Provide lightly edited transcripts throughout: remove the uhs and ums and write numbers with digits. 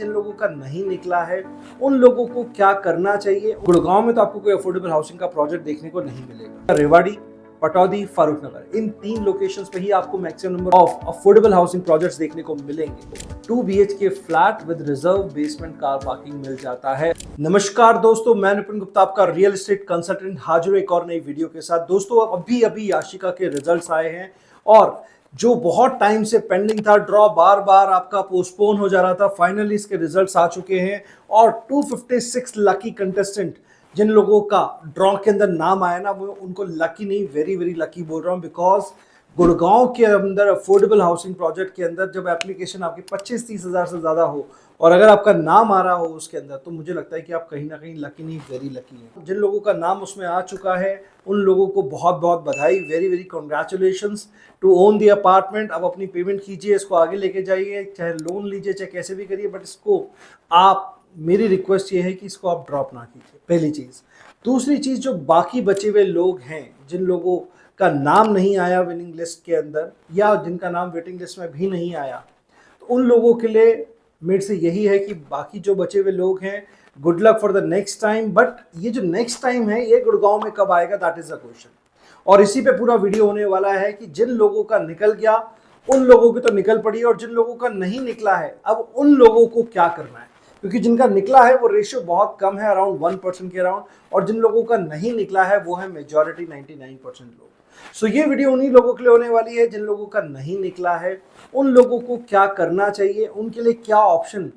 जिन लोगों का नहीं निकला है उन लोगों को क्या करना चाहिए। गुड़गांव में तो आपको कोई अफोर्डेबल हाउसिंग का प्रोजेक्ट देखने को नहीं मिलेगा। रेवाड़ी, पटौदी, फारूक नगर, इन 3 लोकेशंस पे ही आपको maximum number of affordable housing projects देखने को मिलेंगे। 2 BHK flat with reserve basement car parking मिल जाता है। नमस्कार दोस्तों, मैं निपुण गुप्ता, आपका रियल एस्टेट कंसल्टेंट, हाजिर एक और नई वीडियो के साथ। दोस्तों अभी याशिका के रिजल्ट्स आए हैं और जो बहुत टाइम से पेंडिंग था, ड्रॉ बार बार आपका पोस्टपोन हो जा रहा था, फाइनली इसके रिजल्ट्स आ चुके हैं। और 256 लकी कंटेस्टेंट जिन लोगों का ड्रॉ के अंदर नाम आया ना, वो उनको लकी नहीं, वेरी वेरी लकी बोल रहा हूँ। बिकॉज गुड़गांव के अंदर अफोर्डेबल हाउसिंग प्रोजेक्ट के अंदर जब एप्लीकेशन आपकी 25-30 हज़ार से ज़्यादा हो और अगर आपका नाम आ रहा हो उसके अंदर, तो मुझे लगता है कि आप कहीं ना कहीं लकी नहीं, वेरी लकी हैं। जिन लोगों का नाम उसमें आ चुका है उन लोगों को बहुत बहुत बधाई, very very congratulations to own the apartment. अब अपनी पेमेंट कीजिए, इसको आगे लेके जाइए, चाहे लोन लीजिए चाहे कैसे भी करिए, बट इसको आप, मेरी रिक्वेस्ट ये है कि इसको आप ड्रॉप ना कीजिए, पहली चीज़। दूसरी चीज़, जो बाकी बचे हुए लोग हैं जिन लोगों का नाम नहीं आया विनिंग लिस्ट के अंदर या जिनका नाम वेटिंग लिस्ट में भी नहीं आया, तो उन लोगों के लिए मेरे से यही है कि बाकी जो बचे हुए लोग हैं, good luck for the next time. But ये जो नेक्स्ट टाइम है ये गुड़गांव में कब आएगा, दैट इज द क्वेश्चन। और इसी पे पूरा वीडियो होने वाला है कि जिन लोगों का निकल गया उन लोगों की तो निकल पड़ी, और जिन लोगों का नहीं निकला है अब उन लोगों को क्या करना है। क्योंकि जिनका निकला है वो रेशियो बहुत कम है, अराउंड 1% के अराउंड, और जिन लोगों का नहीं निकला है वो है मेजॉरिटी, 99% लोग। सो ये वीडियो उन्हीं लोगों के लिए होने वाली है जिन लोगों का नहीं निकला है, उन लोगों को क्या करना चाहिए, उनके लिए क्या ऑप्शन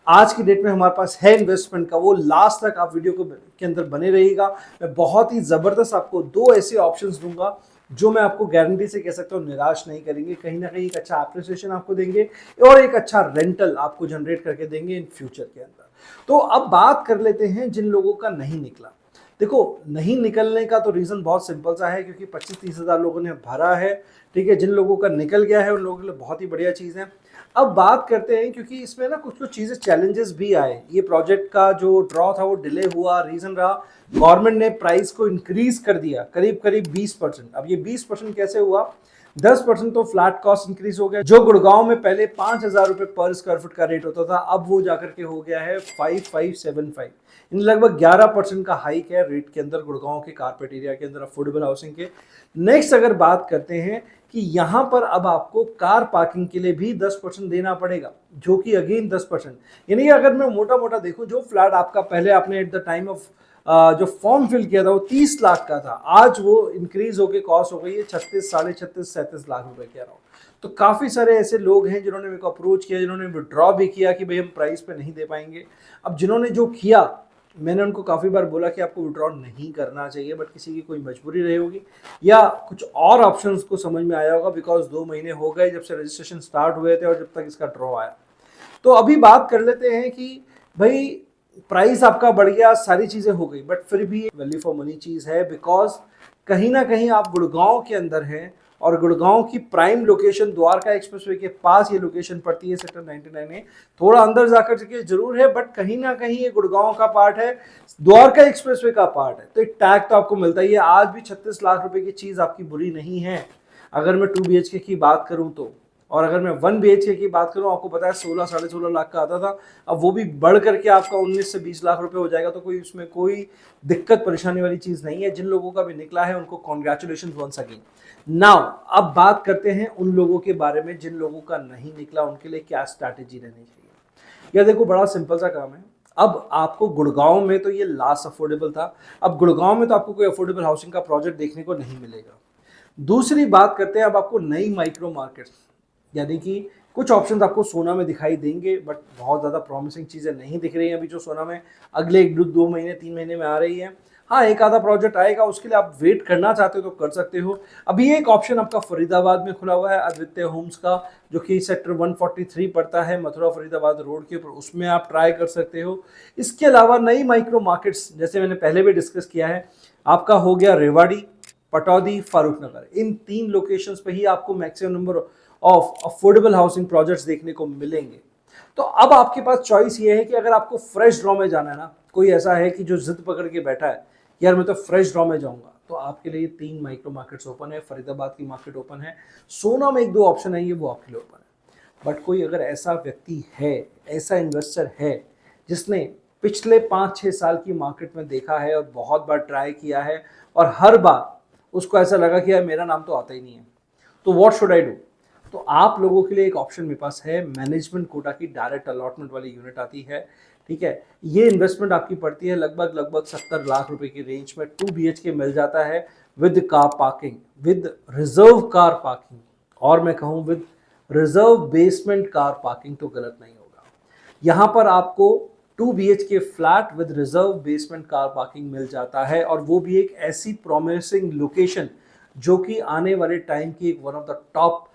आज की डेट में हमारे पास है इन्वेस्टमेंट का, वो लास्ट तक आप वीडियो के अंदर बने रहिएगा। मैं बहुत ही जबरदस्त आपको 2 ऐसे ऑप्शंस दूंगा जो मैं आपको गारंटी से कह सकता हूँ निराश नहीं करेंगे, कहीं ना कहीं एक अच्छा एप्रिसिएशन आपको देंगे और एक अच्छा रेंटल आपको जनरेट करके देंगे इन फ्यूचर के अंदर। तो अब बात कर लेते हैं जिन लोगों का नहीं निकला। देखो, नहीं निकलने का तो रीज़न बहुत सिंपल सा है, क्योंकि 25-30 हज़ार लोगों ने भरा है, ठीक है। जिन लोगों का निकल गया है उन लोगों के लिए बहुत ही बढ़िया चीज़ है। अब बात करते हैं, क्योंकि इसमें ना कुछ कुछ चीज़ें, चैलेंजेस भी आए। ये प्रोजेक्ट का जो ड्रॉ था वो डिले हुआ, रीज़न रहा गवर्नमेंट ने प्राइस को इंक्रीज कर दिया करीब करीब 20%। अब ये 20% कैसे हुआ, 10% तो फ्लैट कॉस्ट इंक्रीज हो गया। जो गुड़गांव में पहले 5,000 रुपये पर स्क्वायर फुट का रेट होता था, अब वो जाकर के हो गया है 5575। इन लगभग 11% का हाइक है रेट के अंदर गुड़गांव के कारपेट एरिया के अंदर अफोर्डेबल हाउसिंग के। नेक्स्ट अगर बात करते हैं कि यहाँ पर अब आपको कार पार्किंग के लिए भी 10% देना पड़ेगा, जो कि अगेन 10%, यानी अगर मैं मोटा मोटा देखूं, जो फ्लैट आपका पहले आपने एट द टाइम ऑफ जो फॉर्म फिल किया था वो 30 लाख का था, आज वो इंक्रीज होकर कॉस्ट हो गई है 36, 36.5, 37 लाख रुपए के अराउंड। तो काफ़ी सारे ऐसे लोग हैं जिन्होंने मेरे को अप्रोच किया, जिन्होंने विड्रॉ भी किया कि भाई हम प्राइस पे नहीं दे पाएंगे। अब जिन्होंने जो किया, मैंने उनको काफ़ी बार बोला कि आपको विड्रॉ नहीं करना चाहिए, बट किसी की कोई मजबूरी रही होगी या कुछ और ऑप्शंस को समझ में आया होगा, बिकॉज 2 महीने हो गए जब से रजिस्ट्रेशन स्टार्ट हुए थे और जब तक इसका ड्रॉ आया। तो अभी बात कर लेते हैं कि भाई प्राइस आपका बढ़ गया, सारी चीज़ें हो गई, बट फिर भी वैल्यू फॉर मनी चीज़ है। बिकॉज कहीं ना कहीं आप गुड़गांव के अंदर हैं और गुड़गांव की प्राइम लोकेशन द्वारका एक्सप्रेसवे के पास ये लोकेशन पड़ती है, सेक्टर 99 में। थोड़ा अंदर जाकर के जरूर है, बट कहीं ना कहीं ये गुड़गांव का पार्ट है, द्वारका एक्सप्रेसवे का पार्ट है, तो एक टैग तो आपको मिलता ही है। आज भी 36 लाख रुपए की चीज़ आपकी बुरी नहीं है अगर मैं 2 BHK की बात करूँ तो। और अगर मैं 1 BHK की बात करूं, आपको पता है 16 साढ़े 16 लाख का आता था, अब वो भी बढ़ करके आपका 19 से 20 लाख रुपए हो जाएगा। तो कोई उसमें कोई दिक्कत परेशानी वाली चीज़ नहीं है। जिन लोगों का भी निकला है उनको कॉन्ग्रेचुलेशन वंस अगेन। नाउ अब बात करते हैं उन लोगों के बारे में जिन लोगों का नहीं निकला, उनके लिए क्या स्ट्रैटेजी रहनी चाहिए। यह देखो, बड़ा सिंपल सा काम है। अब आपको गुड़गांव में तो ये लास्ट अफोर्डेबल था, अब गुड़गांव में तो आपको कोई अफोर्डेबल हाउसिंग का प्रोजेक्ट देखने को नहीं मिलेगा। दूसरी बात करते हैं अब आपको नई माइक्रो मार्केट्स, यानी कि कुछ ऑप्शंस आपको सोना में दिखाई देंगे, बट बहुत ज़्यादा प्रॉमिसिंग चीज़ें नहीं दिख रही हैं अभी जो सोना में अगले 1-2 महीने 3 महीने में आ रही है। हाँ, एक आधा प्रोजेक्ट आएगा, उसके लिए आप वेट करना चाहते हो तो कर सकते हो। अभी एक ऑप्शन आपका फरीदाबाद में खुला हुआ है अद्वितीय होम्स का, जो कि सेक्टर 143 पड़ता है मथुरा फरीदाबाद रोड के ऊपर, उसमें आप ट्राई कर सकते हो। इसके अलावा नई माइक्रो मार्केट्स, जैसे मैंने पहले भी डिस्कस किया है, आपका हो गया रेवाड़ी, पटौदी, फारूक नगर, इन 3 लोकेशंस पे ही आपको maximum number of affordable housing projects देखने को मिलेंगे। तो अब आपके पास चॉइस ये है कि अगर आपको फ्रेश ड्रॉ में जाना है ना, कोई ऐसा है कि जो जिद पकड़ के बैठा है यार मैं तो फ्रेश ड्रॉ में जाऊंगा, तो आपके लिए 3 माइक्रो मार्केट्स ओपन है। फरीदाबाद की मार्केट ओपन है, सोना में 1-2 ऑप्शन है, ये वो आपके लिए ओपन है। बट कोई अगर ऐसा व्यक्ति है, ऐसा इन्वेस्टर है जिसने पिछले 5-6 साल की मार्केट में देखा है और बहुत बार ट्राई किया है और हर बार उसको ऐसा लगा कि यार मेरा नाम तो आता ही नहीं है, तो व्हाट शुड आई डू? तो आप लोगों के लिए एक ऑप्शन मेरे पास है, मैनेजमेंट कोटा की डायरेक्ट अलॉटमेंट वाली यूनिट आती है, ठीक है। ये इन्वेस्टमेंट आपकी पड़ती है लगभग 70 लाख रुपए की रेंज में। 2 BHK मिल जाता है with car parking, with reserve car parking, और मैं कहूँ with reserve basement car parking तो गलत नहीं होगा। यहाँ पर आपको 2 BHK flat with reserve basement car parking मिल जाता है, और वो भी एक ऐसी प्रॉमिसिंग लोकेशन जो कि आने वाले टाइम की एक one of the top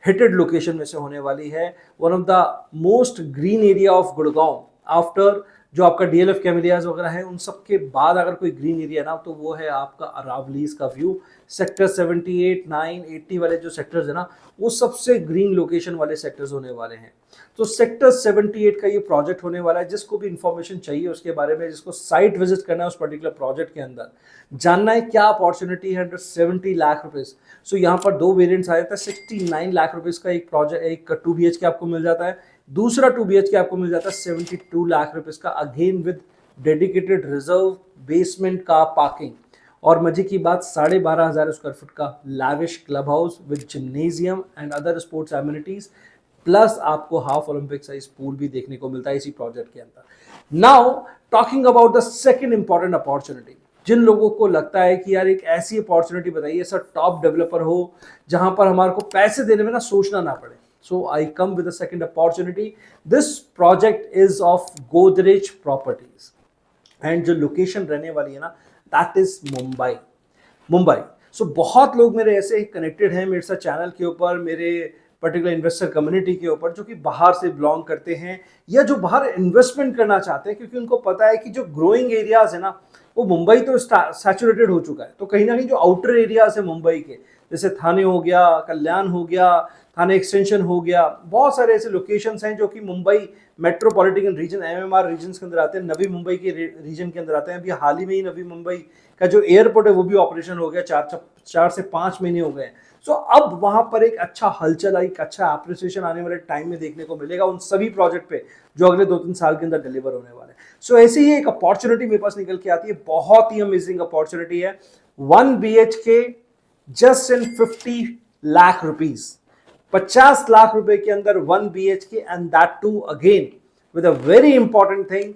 hitted location में से होने वाली है, one of the most green area of Gurgaon. After जो आपका DLF कैमेलियाज वगैरह है, उन सब के बाद अगर कोई ग्रीन एरिया ना, तो वो है आपका अरावलीज का व्यू। सेक्टर 78, 9, 80 वाले जो सेक्टर्स है ना, वो सबसे ग्रीन लोकेशन वाले सेक्टर्स होने वाले हैं। तो सेक्टर 78 का ये प्रोजेक्ट होने वाला है। जिसको भी इंफॉर्मेशन चाहिए उसके बारे में, जिसको साइट विजिट करना है उस पर्टिकुलर प्रोजेक्ट के अंदर, जानना है क्या अपॉर्चुनिटी है अंडर 70 लाख रुपीज। सो यहाँ पर 2 वेरिएंट्स आ जाता है। 69 लाख रुपीज का एक प्रोजेक्ट, एक 2 BHK आपको मिल जाता है। दूसरा 2 BHK आपको मिल जाता है 72 लाख रुपीज का, again with dedicated reserve basement का पार्किंग। और मजे की बात, 12,500 स्क्वायर फुट का lavish club house with gymnasium and other sports amenities, plus आपको हाफ ओलंपिक साइज पूल भी देखने को मिलता है इसी प्रोजेक्ट के अंदर। Now talking about the second important opportunity, जिन लोगों को लगता है कि यार एक ऐसी अपॉर्चुनिटी बताइए, ऐसा टॉप डेवलपर हो जहां पर हमारे को पैसे देने में ना सोचना ना पड़े। So I come with the second opportunity. This project is of Godrej properties, and जो लोकेशन रहने वाली है ना, दैट इज मुंबई। सो बहुत लोग मेरे ऐसे कनेक्टेड हैं मेरे साथ चैनल के ऊपर, मेरे पर्टिकुलर इन्वेस्टर कम्युनिटी के ऊपर, जो कि बाहर से बिलोंग करते हैं या जो बाहर इन्वेस्टमेंट करना चाहते हैं, क्योंकि उनको पता है कि जो ग्रोइंग एरियाज है ना, वो मुंबई तो सैचुरेटेड हो चुका है। तो कहीं ना कहीं जो आउटर एरियाज है मुंबई के, जैसे थाने हो गया, कल्याण हो गया, थाने एक्सटेंशन हो गया, बहुत सारे ऐसे लोकेशंस हैं जो कि Mumbai metropolitan region MMR region के अंदर आते हैं, नवी मुंबई के रीजन के अंदर आते हैं। अभी हाल ही में ही नवी मुंबई का जो एयरपोर्ट है वो भी ऑपरेशन हो गया, 4 से 5 महीने हो गए। सो अब वहां पर एक अच्छा हलचल, एक अच्छा एप्रिसिएशन आने वाले टाइम में देखने को मिलेगा उन सभी प्रोजेक्ट पे जो अगले 2-3 साल के अंदर डिलीवर होने वाले हैं। सो ऐसे ही एक अपॉर्चुनिटी मेरे पास निकल के आती है, बहुत ही अमेजिंग अपॉर्चुनिटी है। 1 BHK just in 50 lakh rupees, 50 lakh रुपए के अंदर 1 BHK, and that too again with a very important thing,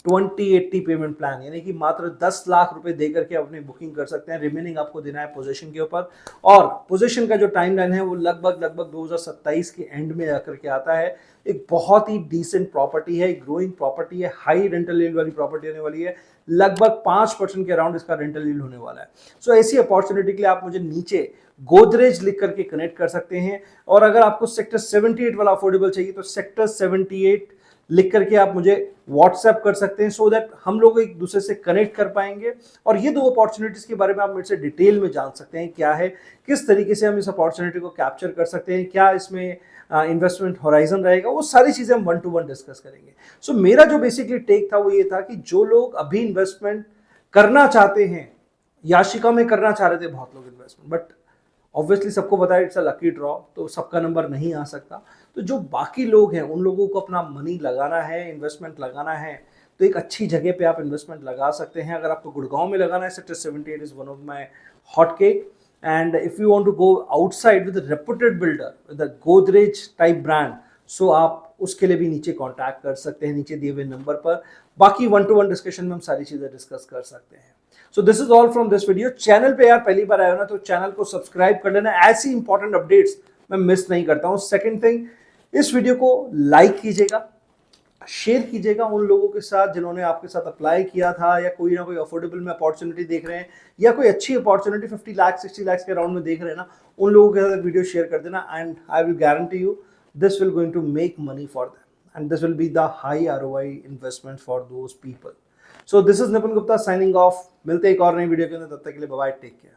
20/80 payment plan, यानी कि मात्र 10 लाख रुपए देकर के अपनी बुकिंग कर सकते हैं। रिमेनिंग आपको देना है पोजीशन के ऊपर, और पोजीशन का जो टाइमलाइन है वो लगभग 2027 के एंड में आकर के आता है। एक बहुत ही डिसेंट प्रॉपर्टी है, ग्रोइंग प्रॉपर्टी है, हाई रेंटल यील्ड वाली प्रॉपर्टी होने वाली है, लगभग 5% के अराउंड इसका रेंटल यील्ड होने वाला है। सो ऐसी अपॉर्चुनिटी के लिए आप मुझे नीचे गोदरेज लिख करके कनेक्ट कर सकते हैं। और अगर आपको सेक्टर 78 वाला अफोर्डेबल चाहिए तो सेक्टर 78 लिख करके आप मुझे व्हाट्सएप कर सकते हैं, सो दैट हम लोग एक दूसरे से कनेक्ट कर पाएंगे। और ये 2 अपॉर्चुनिटीज के बारे में आप मेरे से डिटेल में जान सकते हैं, क्या है, किस तरीके से हम इस अपॉर्चुनिटी को कैप्चर कर सकते हैं, क्या इसमें इन्वेस्टमेंट होराइजन रहेगा, वो सारी चीजें हम 1-to-1 डिस्कस करेंगे। सो मेरा जो बेसिकली टेक था वो ये था कि जो लोग अभी इन्वेस्टमेंट करना चाहते हैं, याशिका में करना चाह रहे थे बहुत लोग इन्वेस्टमेंट, बट ऑब्वियसली सबको पता है इट्स अ लकी ड्रॉ, तो सबका नंबर नहीं आ सकता। तो जो बाकी लोग हैं उन लोगों को अपना मनी लगाना है, इन्वेस्टमेंट लगाना है, तो एक अच्छी जगह पे आप इन्वेस्टमेंट लगा सकते हैं। अगर आपको गुड़गांव में लगाना है, sector 78 is one of my hot cake. And if you want to go outside with reputed builder with the Godrej type brand, so आप उसके लिए भी नीचे कॉन्टैक्ट कर सकते हैं नीचे दिए हुए नंबर पर। बाकी 1-to-1 डिस्कशन में हम सारी चीजें डिस्कस कर सकते हैं। सो this is all from this video. Channel पे यार पहली बार आए हो ना, तो चैनल को सब्सक्राइब कर लेना, ऐसी इंपॉर्टेंट अपडेट्स मैं मिस नहीं करता हूं। सेकंड थिंग, इस वीडियो को लाइक कीजिएगा, शेयर कीजिएगा उन लोगों के साथ जिन्होंने आपके साथ अप्लाई किया था, या कोई ना कोई अफोर्डेबल में अपॉर्चुनिटी देख रहे हैं, या कोई अच्छी अपॉर्चुनिटी 50 लाख 60 लाख के अराउंड में देख रहे हैं ना, उन लोगों के साथ वीडियो शेयर कर देना। And I will guarantee you this will going to make money for them, and this will be the high ROI investment for those people. So this is Nipun Gupta signing off. मिलते हैं एक और नई video के अंदर, तब तक के लिए बाय बाय, टेक केयर।